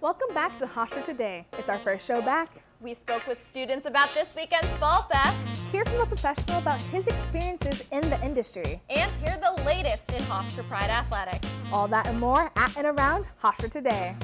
Welcome back to Hofstra Today. It's our first show back. We spoke with students about this weekend's Fall Fest. Hear from a professional about his experiences in the industry. And hear the latest in Hofstra Pride athletics. All that and more at and around Hofstra Today.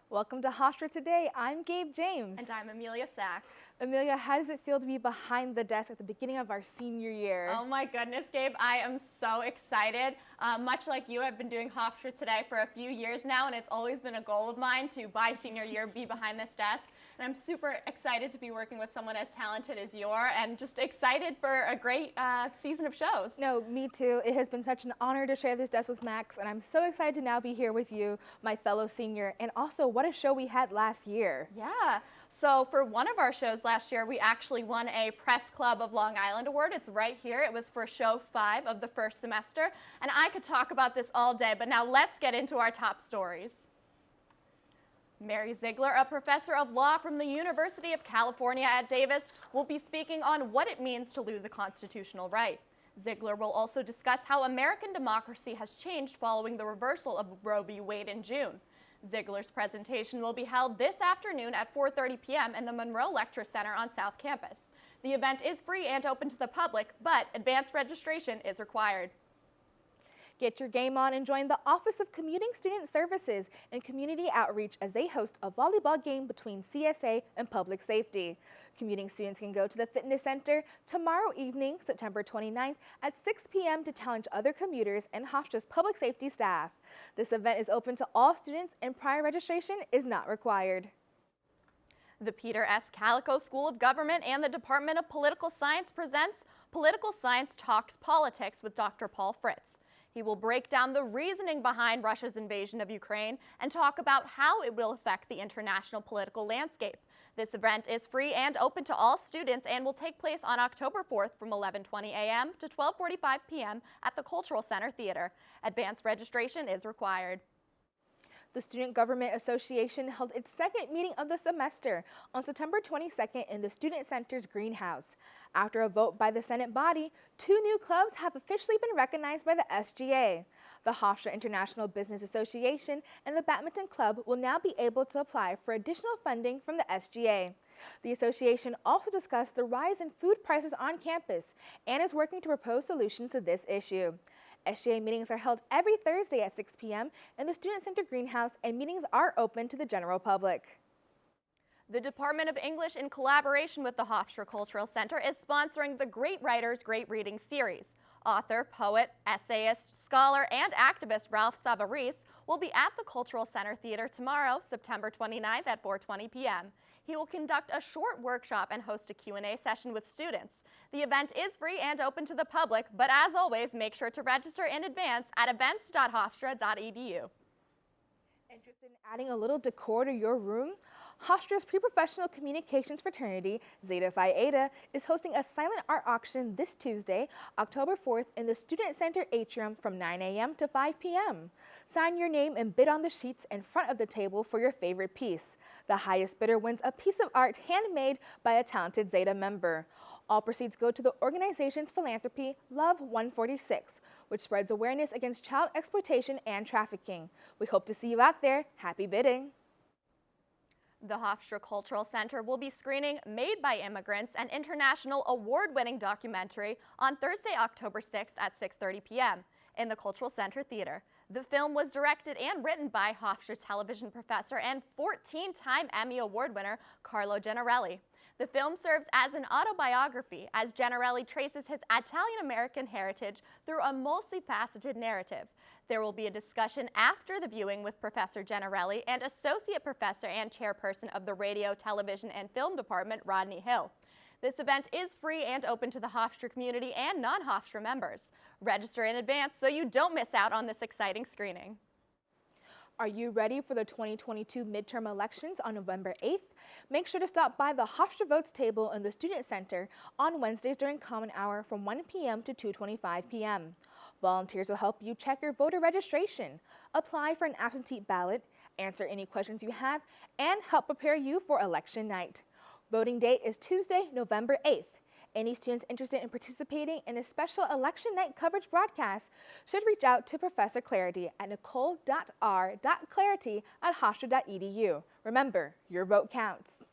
Welcome to Hofstra Today. I'm Gabe James. And I'm Amelia Sack. Amelia, how does it feel to be behind the desk at the beginning of our senior year? Oh my goodness, Gabe, I am so excited. Much like you, I've been doing Hofstra Today for a few years now, and it's always been a goal of mine to, by senior year, be behind this desk. And I'm super excited to be working with someone as talented as you are, and just excited for a great season of shows. No, me too. It has been such an honor to share this desk with Max, and I'm so excited to now be here with you, my fellow senior, and also what a show we had last year. Yeah. So for one of our shows last year, we actually won a Press Club of Long Island award. It's right here. It was for show 5 of the first semester. And I could talk about this all day, but now let's get into our top stories. Mary Ziegler, a professor of law from the University of California at Davis, will be speaking on what it means to lose a constitutional right. Ziegler will also discuss how American democracy has changed following the reversal of Roe v. Wade in June. Ziegler's presentation will be held this afternoon at 4:30 p.m. in the Monroe Lecture Center on South Campus. The event is free and open to the public, but advanced registration is required. Get your game on and join the Office of Commuting Student Services and Community Outreach as they host a volleyball game between CSA and Public Safety. Commuting students can go to the Fitness Center tomorrow evening, September 29th at 6 p.m. to challenge other commuters and Hofstra's public safety staff. This event is open to all students and prior registration is not required. The Peter S. Calico School of Government and the Department of Political Science presents Political Science Talks Politics with Dr. Paul Fritz. He will break down the reasoning behind Russia's invasion of Ukraine and talk about how it will affect the international political landscape. This event is free and open to all students and will take place on October 4th from 11:20 a.m. to 12:45 p.m. at the Cultural Center Theater. Advanced registration is required. The Student Government Association held its second meeting of the semester on September 22nd in the Student Center's greenhouse. After a vote by the Senate body, 2 new clubs have officially been recognized by the SGA. The Hofstra International Business Association and the Badminton Club will now be able to apply for additional funding from the SGA. The association also discussed the rise in food prices on campus and is working to propose solutions to this issue. SGA meetings are held every Thursday at 6 p.m. in the Student Center Greenhouse, and meetings are open to the general public. The Department of English, in collaboration with the Hofstra Cultural Center, is sponsoring the Great Writers, Great Reading series. Author, poet, essayist, scholar, and activist Ralph Savarese will be at the Cultural Center Theater tomorrow, September 29th at 4:20 p.m. He will conduct a short workshop and host a Q&A session with students. The event is free and open to the public, but as always, make sure to register in advance at events.hofstra.edu. Interested in adding a little decor to your room? Hofstra's pre-professional communications fraternity, Zeta Phi Ada, is hosting a silent art auction this Tuesday, October 4th in the Student Center atrium from 9 a.m. to 5 p.m. Sign your name and bid on the sheets in front of the table for your favorite piece. The highest bidder wins a piece of art handmade by a talented Zeta member. All proceeds go to the organization's philanthropy, Love 146, which spreads awareness against child exploitation and trafficking. We hope to see you out there. Happy bidding. The Hofstra Cultural Center will be screening Made by Immigrants, an international award-winning documentary, on Thursday, October 6th at 6:30 p.m. in the Cultural Center Theater. The film was directed and written by Hofstra television professor and 14-time Emmy Award winner Carlo Gennarelli. The film serves as an autobiography as Gennarelli traces his Italian-American heritage through a multifaceted narrative. There will be a discussion after the viewing with Professor Gennarelli and Associate Professor and Chairperson of the Radio, Television, and Film Department, Rodney Hill. This event is free and open to the Hofstra community and non-Hofstra members. Register in advance so you don't miss out on this exciting screening. Are you ready for the 2022 midterm elections on November 8th? Make sure to stop by the Hofstra Votes table in the Student Center on Wednesdays during Common Hour from 1 p.m. to 2:25 p.m. Volunteers will help you check your voter registration, apply for an absentee ballot, answer any questions you have, and help prepare you for election night. Voting date is Tuesday, November 8th. Any students interested in participating in a special election night coverage broadcast should reach out to Professor Clarity at nicole.r.clarity@hofstra.edu. Remember, your vote counts.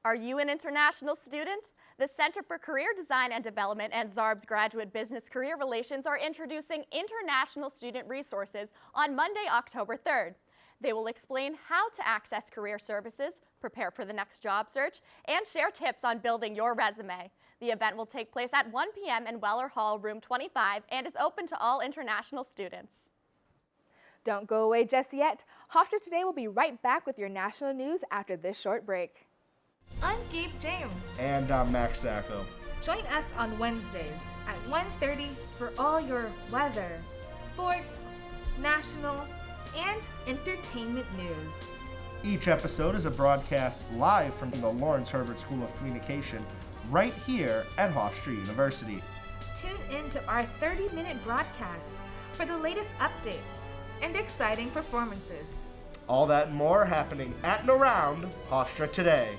Are you an international student? The Center for Career Design and Development and ZARB's Graduate Business Career Relations are introducing international student resources on Monday, October 3rd. They will explain how to access career services, prepare for the next job search, and share tips on building your resume. The event will take place at 1 p.m. in Weller Hall, room 25, and is open to all international students. Don't go away just yet. Hofstra Today will be right back with your national news after this short break. I'm Gabe James. And I'm Max Sacco. Join us on Wednesdays at 1:30 for all your weather, sports, national, and entertainment news. Each episode is a broadcast live from the Lawrence Herbert School of Communication right here at Hofstra University. Tune in to our 30-minute broadcast for the latest update and exciting performances. All that and more happening at and around Hofstra Today.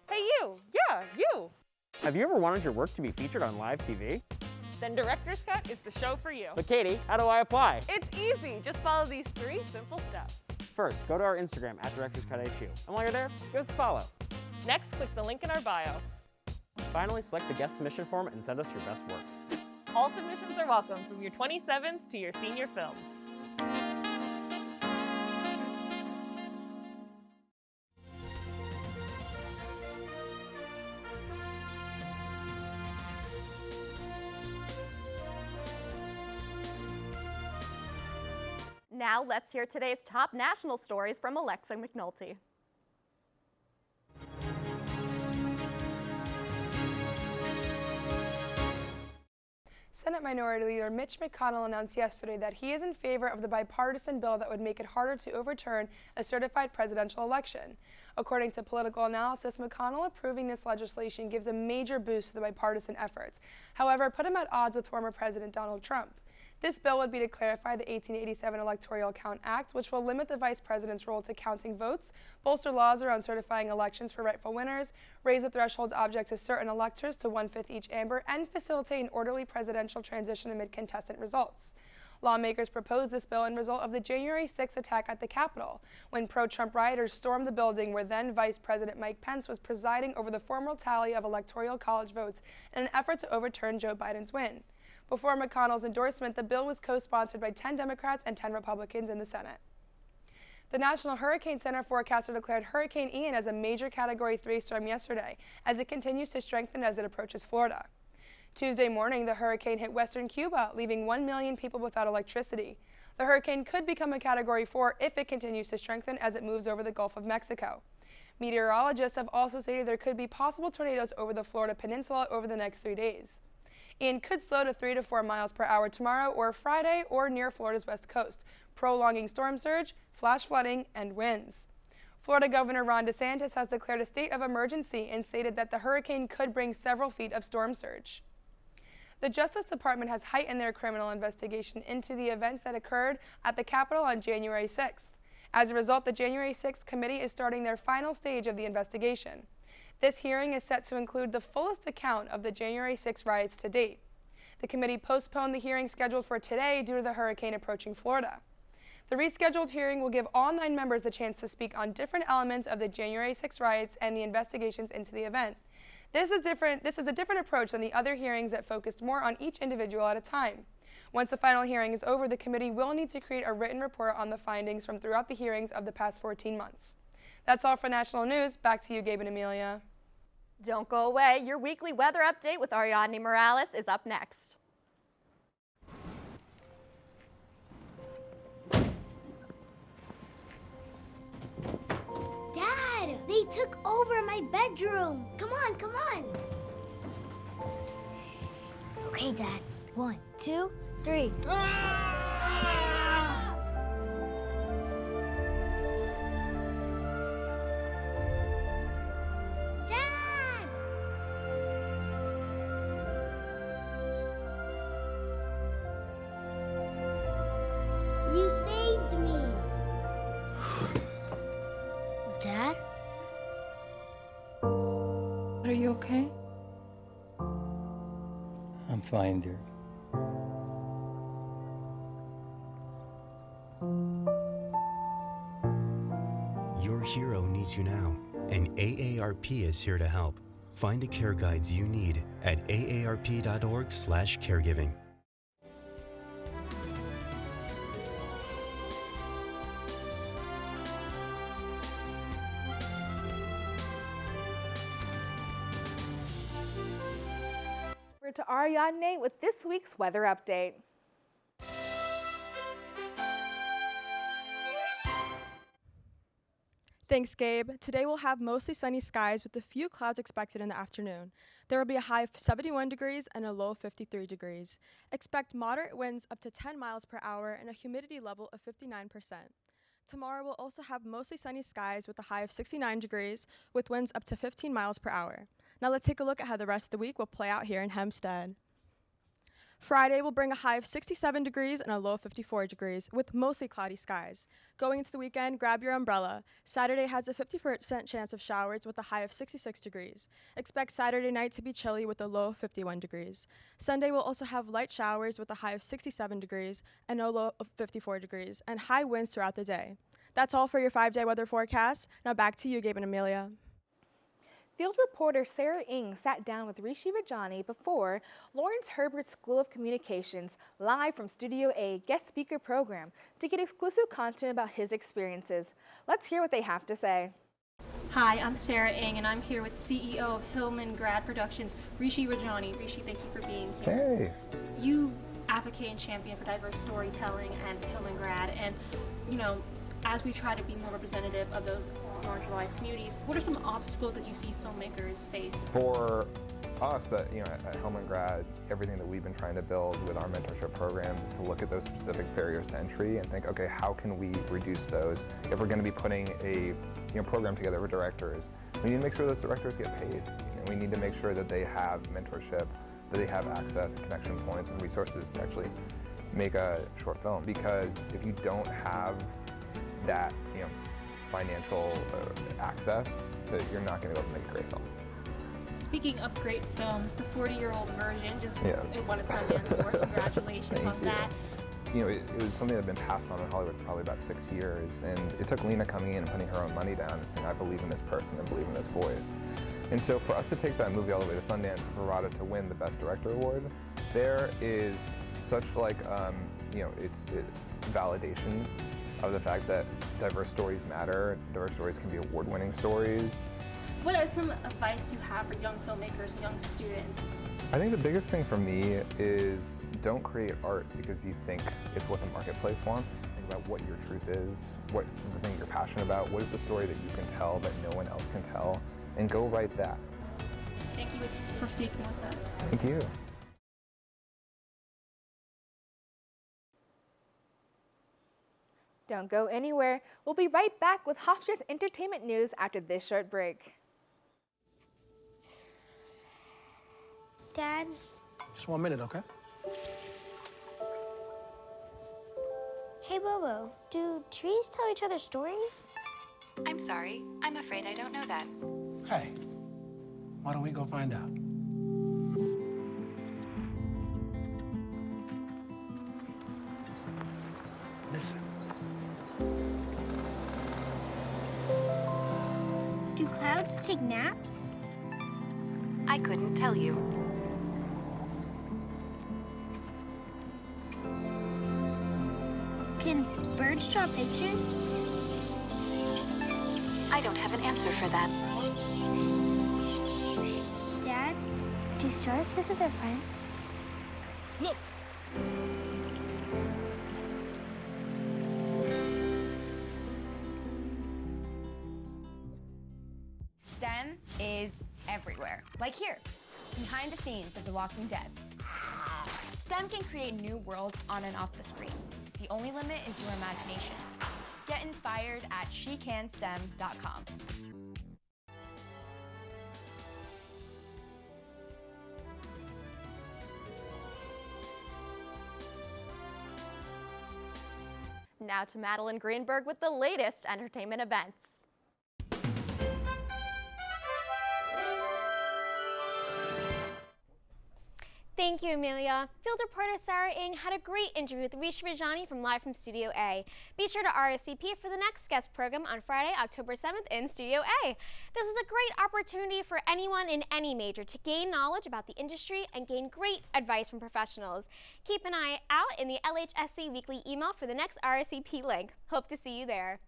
Hey you! Yeah, you! Have you ever wanted your work to be featured on live TV? Then Director's Cut is the show for you. But Katie, how do I apply? It's easy. Just follow these 3 simple steps. First, go to our Instagram at DirectorsCutHU. And while you're there, give us a follow. Next, click the link in our bio. Finally, select the guest submission form and send us your best work. All submissions are welcome, from your 27s to your senior films. Now let's hear today's top national stories from Alexa McNulty. Senate Minority Leader Mitch McConnell announced yesterday that he is in favor of the bipartisan bill that would make it harder to overturn a certified presidential election. According to political analysis, McConnell approving this legislation gives a major boost to the bipartisan efforts. However, put him at odds with former President Donald Trump. This bill would be to clarify the 1887 Electoral Count Act, which will limit the vice president's role to counting votes, bolster laws around certifying elections for rightful winners, raise the thresholds object to certain electors to 1/5 each amber, and facilitate an orderly presidential transition amid contestant results. Lawmakers proposed this bill in result of the January 6th attack at the Capitol, when pro-Trump rioters stormed the building where then Vice President Mike Pence was presiding over the formal tally of Electoral College votes in an effort to overturn Joe Biden's win. Before McConnell's endorsement, the bill was co-sponsored by 10 Democrats and 10 Republicans in the Senate. The National Hurricane Center forecaster declared Hurricane Ian as a major Category 3 storm yesterday, as it continues to strengthen as it approaches Florida. Tuesday morning, the hurricane hit western Cuba, leaving 1 million people without electricity. The hurricane could become a Category 4 if it continues to strengthen as it moves over the Gulf of Mexico. Meteorologists have also stated there could be possible tornadoes over the Florida Peninsula over the next 3 days. Ian could slow to 3 to 4 miles per hour tomorrow or Friday or near Florida's west coast, prolonging storm surge, flash flooding, and winds. Florida Governor Ron DeSantis has declared a state of emergency and stated that the hurricane could bring several feet of storm surge. The Justice Department has heightened their criminal investigation into the events that occurred at the Capitol on January 6th. As a result, the January 6th committee is starting their final stage of the investigation. This hearing is set to include the fullest account of the January 6 riots to date. The committee postponed the hearing scheduled for today due to the hurricane approaching Florida. The rescheduled hearing will give all 9 members the chance to speak on different elements of the January 6 riots and the investigations into the event. This is a different approach than the other hearings that focused more on each individual at a time. Once the final hearing is over, the committee will need to create a written report on the findings from throughout the hearings of the past 14 months. That's all for national news. Back to you, Gabe and Amelia. Don't go away. Your weekly weather update with Rajani Morales is up next. Dad, they took over my bedroom. Come on, come on. Okay, Dad. 1, 2, 3. Dad! You saved me. Dad? Are you okay? I'm fine, dear. Your hero needs you now, and AARP is here to help. Find the care guides you need at aarp.org/caregiving. Over to Ariadne with this week's weather update. Thanks, Gabe. Today we'll have mostly sunny skies with a few clouds expected in the afternoon. There will be a high of 71 degrees and a low of 53 degrees. Expect moderate winds up to 10 miles per hour and a humidity level of 59%. Tomorrow we'll also have mostly sunny skies with a high of 69 degrees with winds up to 15 miles per hour. Now let's take a look at how the rest of the week will play out here in Hempstead. Friday will bring a high of 67 degrees and a low of 54 degrees with mostly cloudy skies. Going into the weekend, grab your umbrella. Saturday has a 50% chance of showers with a high of 66 degrees. Expect Saturday night to be chilly with a low of 51 degrees. Sunday will also have light showers with a high of 67 degrees and a low of 54 degrees and high winds throughout the day. That's all for your 5-day weather forecast. Now back to you, Gabe and Amelia. Field reporter Sarah Ng sat down with Rishi Rajani before Lawrence Herbert School of Communications live from Studio A guest speaker program to get exclusive content about his experiences. Let's hear what they have to say. Hi, I'm Sarah Ng, and I'm here with CEO of Hillman Grad Productions, Rishi Rajani. Rishi, thank you for being here. Hey. You advocate and champion for diverse storytelling and Hillman Grad, and as we try to be more representative of those marginalized communities, what are some obstacles that you see filmmakers face? For us at Hillman Grad, everything that we've been trying to build with our mentorship programs is to look at those specific barriers to entry and think, okay, how can we reduce those? If we're going to be putting a program together with directors, we need to make sure those directors get paid. And we need to make sure that they have mentorship, that they have access, connection points, and resources to actually make a short film. Because if you don't have that financial access, you're not going to be able to make a great film. Speaking of great films, the 40-year-old version just won a Sundance Award. Congratulations on that. It was something that had been passed on in Hollywood for probably about 6 years, and it took Lena coming in and putting her own money down and saying, I believe in this person and believe in this voice. And so for us to take that movie all the way to Sundance and for Rada to win the Best Director Award, there is such it's validation of the fact that diverse stories matter, diverse stories can be award-winning stories. What are some advice you have for young filmmakers, young students? I think the biggest thing for me is don't create art because you think it's what the marketplace wants. Think about what your truth is, what the thing you're passionate about, what is the story that you can tell that no one else can tell, and go write that. Thank you for speaking with us. Thank you. Don't go anywhere. We'll be right back with Hofstra's entertainment news after this short break. Dad? Just 1 minute, okay? Hey, Bobo, do trees tell each other stories? I'm sorry. I'm afraid I don't know that. Hey, why don't we go find out? Listen. Do clouds take naps? I couldn't tell you. Can birds draw pictures? I don't have an answer for that. Dad, do stars visit their friends? Look! STEM is everywhere, like here, behind the scenes of The Walking Dead. STEM can create new worlds on and off the screen. The only limit is your imagination. Get inspired at shecanstem.com. Now to Madeline Greenberg with the latest entertainment events. Thank you, Amelia. Field reporter Sarah Ng had a great interview with Rishi Rajani from Live from Studio A. Be sure to RSVP for the next guest program on Friday, October 7th in Studio A. This is a great opportunity for anyone in any major to gain knowledge about the industry and gain great advice from professionals. Keep an eye out in the LHSC weekly email for the next RSVP link. Hope to see you there.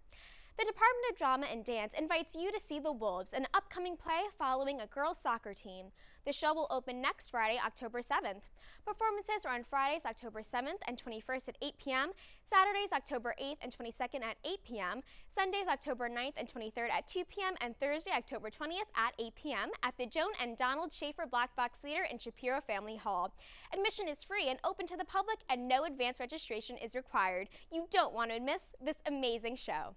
The Department of Drama and Dance invites you to see The Wolves, an upcoming play following a girls' soccer team. The show will open next Friday, October 7th. Performances are on Fridays, October 7th and 21st at 8 p.m., Saturdays, October 8th and 22nd at 8 p.m., Sundays, October 9th and 23rd at 2 p.m., and Thursday, October 20th at 8 p.m. at the Joan and Donald Schaefer Black Box Theater in Shapiro Family Hall. Admission is free and open to the public, and no advance registration is required. You don't want to miss this amazing show.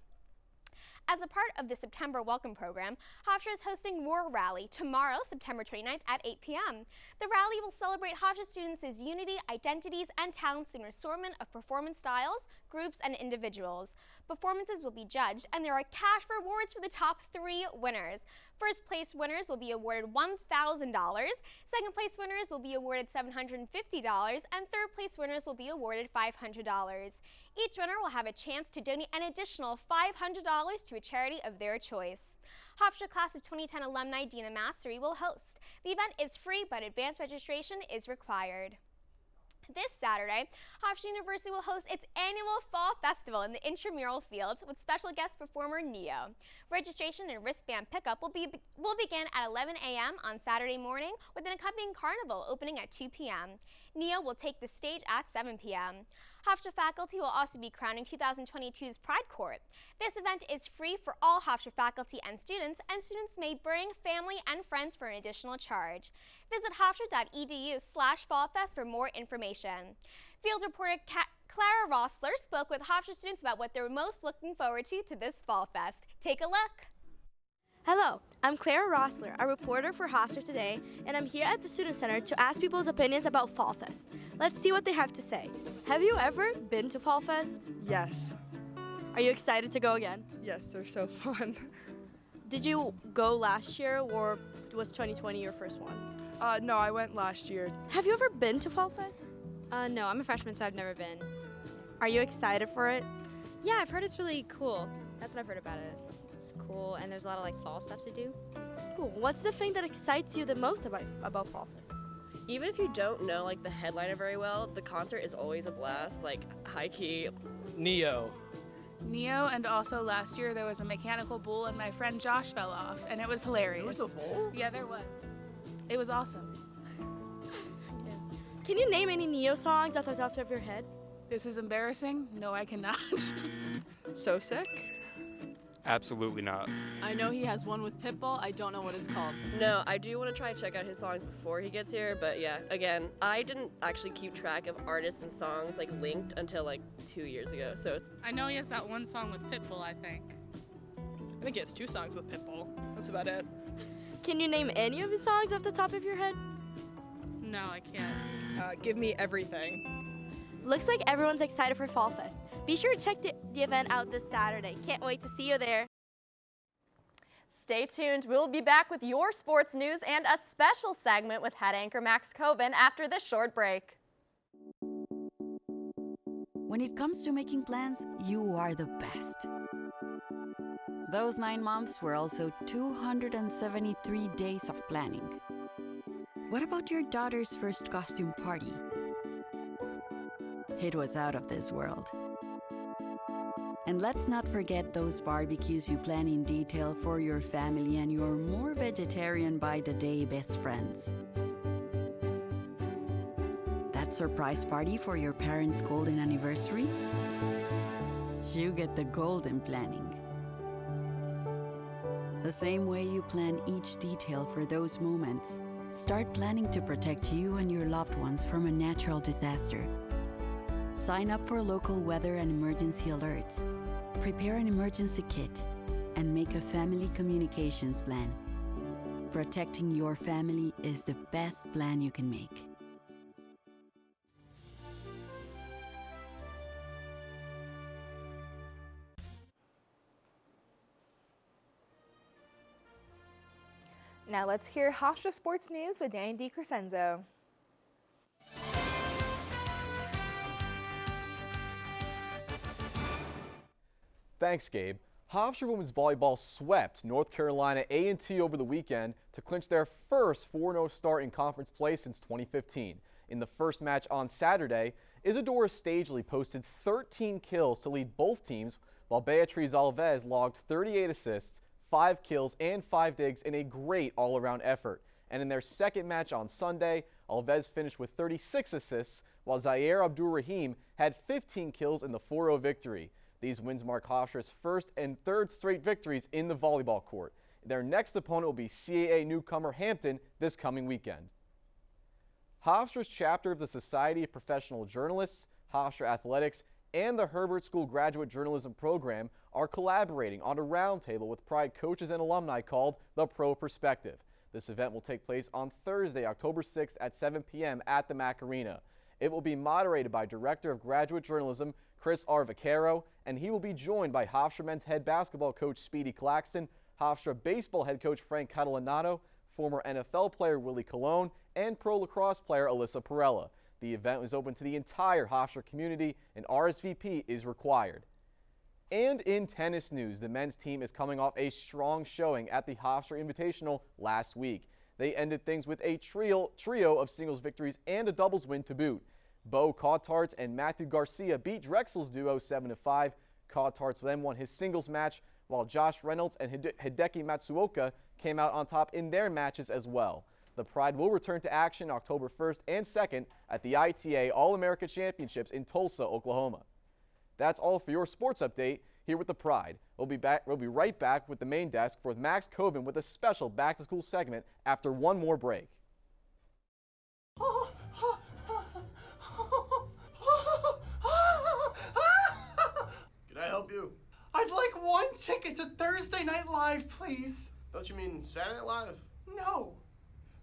As a part of the September Welcome Program, Hofstra is hosting War Rally tomorrow, September 29th at 8 p.m. The rally will celebrate Hofstra students' unity, identities, and talents in an assortment of performance styles, groups, and individuals. Performances will be judged, and there are cash rewards for the top 3 winners. First place winners will be awarded $1,000, second place winners will be awarded $750, and third place winners will be awarded $500. Each winner will have a chance to donate an additional $500 to a charity of their choice. Hofstra Class of 2010 alumni Dina Mastery will host. The event is free, but advance registration is required. This Saturday, Hofstra University will host its annual Fall Festival in the intramural fields with special guest performer Neo. Registration and wristband pickup will begin at 11 a.m. on Saturday morning with an accompanying carnival opening at 2 p.m. Neo will take the stage at 7 p.m. Hofstra faculty will also be crowning 2022's Pride Court. This event is free for all Hofstra faculty and students may bring family and friends for an additional charge. Visit hofstra.edu/fallfest for more information. Field reporter Clara Rossler spoke with Hofstra students about what they're most looking forward to this Fall Fest. Take a look. Hello, I'm Clara Rossler, a reporter for Hofstra Today, and I'm here at the Student Center to ask people's opinions about Fall Fest. Let's see what they have to say. Have you ever been to Fall Fest? Yes. Are you excited to go again? Yes, they're so fun. Did you go last year, or was 2020 your first one? No, I went last year. Have you ever been to Fall Fest? No, I'm a freshman, so I've never been. Are you excited for it? Yeah, I've heard it's really cool. That's what I've heard about it. It's cool, and there's a lot of fall stuff to do. Cool. What's the thing that excites you the most about Fall Fest? Even if you don't know the headliner very well, the concert is always a blast. High key. Neo, and also last year there was a mechanical bull and my friend Josh fell off, and it was hilarious. There was a bull? Yeah, there was. It was awesome. Can you name any Neo songs off the top of your head? This is embarrassing. No, I cannot. So Sick? absolutely not. I know he has one with Pitbull. I don't know what it's called. No, I do want to try and check out his songs before he gets here, but yeah, again, I didn't actually keep track of artists and songs linked until 2 years ago. So I know he has that one song with Pitbull, I think. I think he has 2 songs with Pitbull. That's about it. Can you name any of his songs off the top of your head? No, I can't. Give Me Everything. Looks like everyone's excited for Fall Fest. Be sure to check the event out this Saturday. Can't wait to see you there. Stay tuned. We'll be back with your sports news and a special segment with head anchor Max Coben after this short break. When it comes to making plans, you are the best. Those 9 months were also 273 days of planning. What about your daughter's first costume party? It was out of this world. And let's not forget those barbecues you plan in detail for your family and your more vegetarian by the day best friends. That surprise party for your parents' golden anniversary? You get the golden planning. The same way you plan each detail for those moments, start planning to protect you and your loved ones from a natural disaster. Sign up for local weather and emergency alerts. Prepare an emergency kit and make a family communications plan. Protecting your family is the best plan you can make. Now let's hear Hofstra Sports News with Danny DiCrescenzo. Thanks, Gabe. Hofstra women's volleyball swept North Carolina A&T over the weekend to clinch their first 4-0 start in conference play since 2015. In the first match on Saturday, Isadora Stagely posted 13 kills to lead both teams, while Beatriz Alves logged 38 assists, 5 kills, and 5 digs in a great all-around effort. And in their second match on Sunday, Alves finished with 36 assists, while Zaire Abdur-Rahim had 15 kills in the 4-0 victory. These wins mark Hofstra's first and third straight victories in the volleyball court. Their next opponent will be CAA newcomer Hampton this coming weekend. Hofstra's chapter of the Society of Professional Journalists, Hofstra Athletics, and the Herbert School Graduate Journalism Program are collaborating on a roundtable with Pride coaches and alumni called The Pro Perspective. This event will take place on Thursday, October 6th at 7 p.m. at the Mac Arena. It will be moderated by Director of Graduate Journalism Chris R. Vaccaro, and he will be joined by Hofstra men's head basketball coach Speedy Claxton, Hofstra baseball head coach Frank Catalanato, former NFL player Willie Colon, and pro lacrosse player Alyssa Perella. The event was open to the entire Hofstra community, and RSVP is required. And in tennis news, the men's team is coming off a strong showing at the Hofstra Invitational last week. They ended things with a trio of singles victories and a doubles win to boot. Bo Cautarts and Matthew Garcia beat Drexel's duo 7-5. Cautarts then won his singles match, while Josh Reynolds and Hideki Matsuoka came out on top in their matches as well. The Pride will return to action October 1st and 2nd at the ITA All-America Championships in Tulsa, Oklahoma. That's all for your sports update here with the Pride. We'll be right back with the main desk with Max Coven with a special back-to-school segment after one more break. Can I help you? I'd like one ticket to Thursday Night Live, please. Don't you mean Saturday Night Live? No.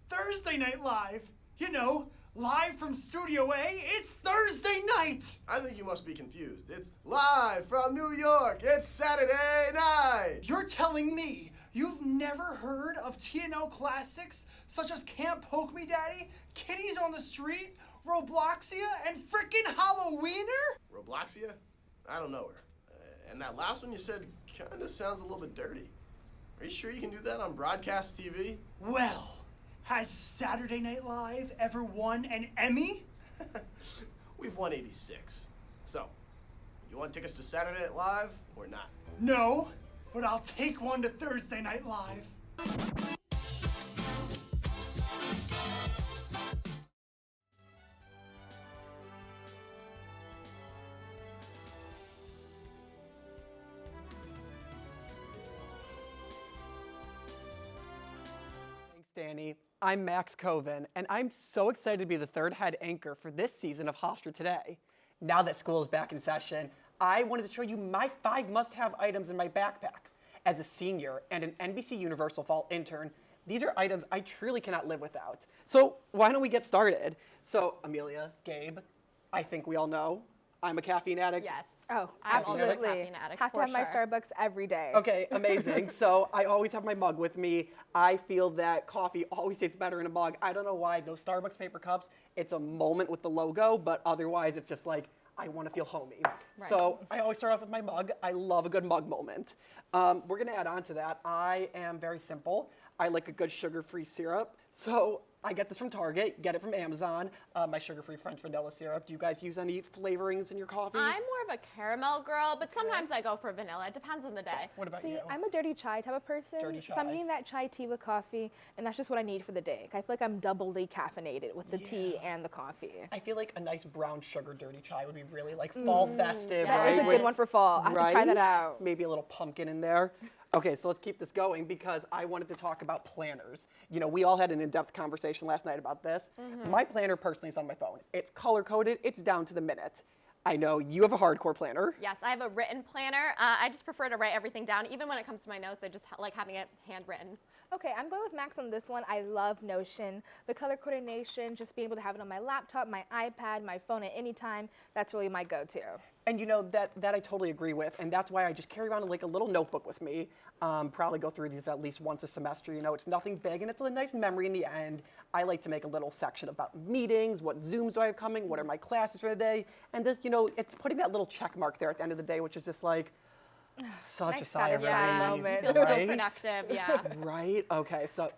Thursday Night Live. You know, live from Studio A, it's Thursday night. I think you must be confused. It's live from New York. It's Saturday night. You're telling me you've never heard of TNO classics such as Can't Poke Me Daddy, Kitties on the Street, Robloxia, and frickin' Halloweener? Robloxia? I don't know her. And that last one you said kinda sounds a little bit dirty. Are you sure you can do that on broadcast TV? Well, has Saturday Night Live ever won an Emmy? We've won 86. So, you want tickets to Saturday Night Live or not? No, but I'll take one to Thursday Night Live. Danny. I'm Max Coven, and I'm so excited to be the third head anchor for this season of Hofstra Today. Now that school is back in session, I wanted to show you my 5 must-have items in my backpack. As a senior and an NBC Universal Fall intern, these are items I truly cannot live without. So why don't we get started? So Amelia, Gabe, I think we all know I'm a caffeine addict. Yes. Oh, I'm also a absolutely. caffeine addict, Have to for have my sure. Starbucks every day. Okay, amazing. So I always have my mug with me. I feel that coffee always tastes better in a mug. I don't know why. Those Starbucks paper cups, it's a moment with the logo, but otherwise it's just like, I want to feel homey. Right. So I always start off with my mug. I love a good mug moment. We're going to add on to that. I am very simple. I like a good sugar-free syrup. So I get this from Target, get it from Amazon. My sugar-free French vanilla syrup. Do you guys use any flavorings in your coffee? I'm more of a caramel girl, but sometimes I go for vanilla. It depends on the day. What about See, you? I'm a dirty chai type of person. Dirty So I'm chai. eating that chai tea with coffee, and that's just what I need for the day. I feel like I'm doubly caffeinated with the tea and the coffee. I feel like a nice brown sugar dirty chai would be really like fall festive, That right? is a good one for fall. I have to try that out. Maybe a little pumpkin in there. Okay, so let's keep this going because I wanted to talk about planners. You know, we all had an in-depth conversation last night about this. My planner personally is on my phone. It's color-coded, it's down to the minute. I know you have a hardcore planner. Yes, I have a written planner. I just prefer to write everything down. Even when it comes to my notes, I just like having it handwritten. Okay, I'm going with Max on this one. I love Notion. The color coordination, just being able to have it on my laptop, my iPad, my phone at any time, that's really my go-to. And you know, that I totally agree with, and that's why I just carry around like a little notebook with me. Probably go through these at least once a semester. You know, it's nothing big, and it's a nice memory in the end. I like to make a little section about meetings, what Zooms do I have coming, what are my classes for the day, and just, you know, it's putting that little check mark there at the end of the day, which is just like, such Nice a sigh of satisfying relief, moment. Feels so right? productive, yeah. Right? Okay, so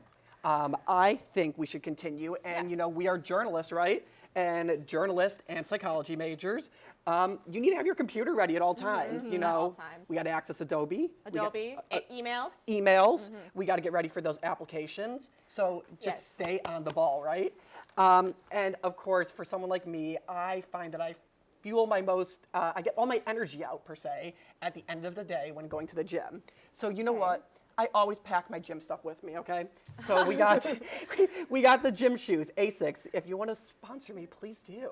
I think we should continue. And, you know, we are journalists, right? And journalists and psychology majors, you need to have your computer ready at all times. You At know, all times. we got to access Adobe. Adobe, emails. Emails. We got to get ready for those applications. So just stay on the ball, right? And of course, for someone like me, I find that I fuel my most, I get all my energy out per se at the end of the day when going to the gym. So you know what? I always pack my gym stuff with me, okay? So we got we got the gym shoes, Asics. If you want to sponsor me, please do.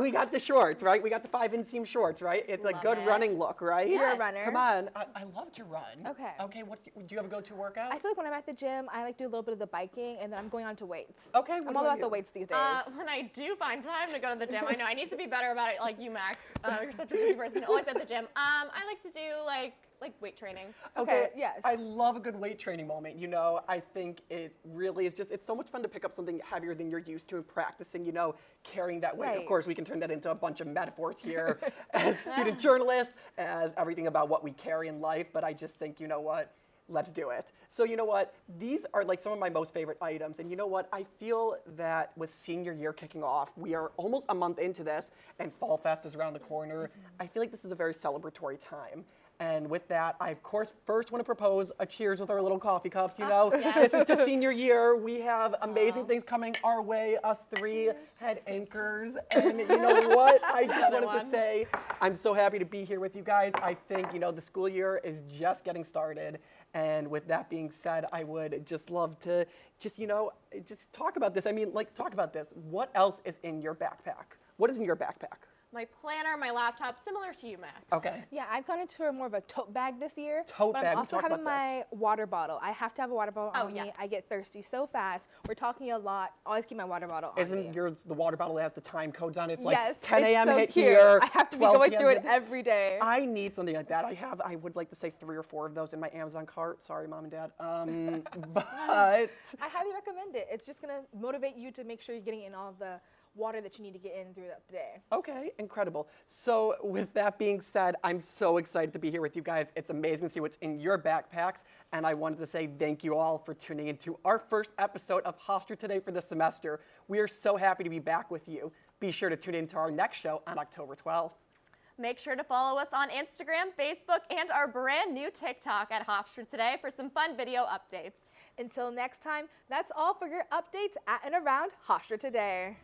We got the shorts, right? We got the 5 inseam shorts, right? It's a good running look, right? You're a runner. Come on, I love to run. Okay. Okay, do you have a go-to workout? I feel like when I'm at the gym, I like to do a little bit of the biking, and then I'm going on to weights. Okay, I'm all about the weights these days. When I do find time to go to the gym, I know I need to be better about it, like you, Max. You're such a busy person, always at the gym. I like to do like weight training. Okay, yes. I love a good weight training moment. You know, I think it really is just, it's so much fun to pick up something heavier than you're used to and practicing, you know, carrying that weight. Of Right. course, we can turn that into a bunch of metaphors here as student journalists, as everything about what we carry in life, but I just think, you know what, let's do it. So you know what, these are like some of my most favorite items, and you know what, I feel that with senior year kicking off, we are almost a month into this, and Fall Fest is around the corner. I feel like this is a very celebratory time. And with that, I, of course, first want to propose a cheers with our little coffee cups. You know, this is just senior year. We have amazing things coming our way, us three head anchors. And you know what? I just wanted to say I'm so happy to be here with you guys. I think, you know, the school year is just getting started. And with that being said, I would just love to just, you know, just talk about this. I mean, like, talk about this. What else is in your backpack? What is in your backpack? My planner, my laptop, similar to you, Max. Okay. Yeah, I've gone into more of a tote bag this year. Tote but bag, I'm we also talked having about my water bottle. I have to have a water bottle on yes. me. I get thirsty so fast. We're talking a lot. Always keep my water bottle on me. Isn't yours the water bottle that has the time codes on it? It's like Yes, 10 it's a.m. so hit cute. here. I have to be 12 going p.m. through it hit- every day. I need something like that. I would like to say 3 or 4 of those in my Amazon cart. Sorry, Mom and Dad. But I highly recommend it. It's just going to motivate you to make sure you're getting in all the water that you need to get in throughout the day. okay, incredible. So with that being said, I'm so excited to be here with you guys. It's amazing to see what's in your backpacks. And I wanted to say thank you all for tuning into our first episode of Hofstra Today for the semester. We are so happy to be back with you. Be sure to tune in to our next show on October 12th. Make sure to follow us on Instagram, Facebook, and our brand new TikTok at Hofstra Today for some fun video updates. Until next time, that's all for your updates at and around Hofstra Today.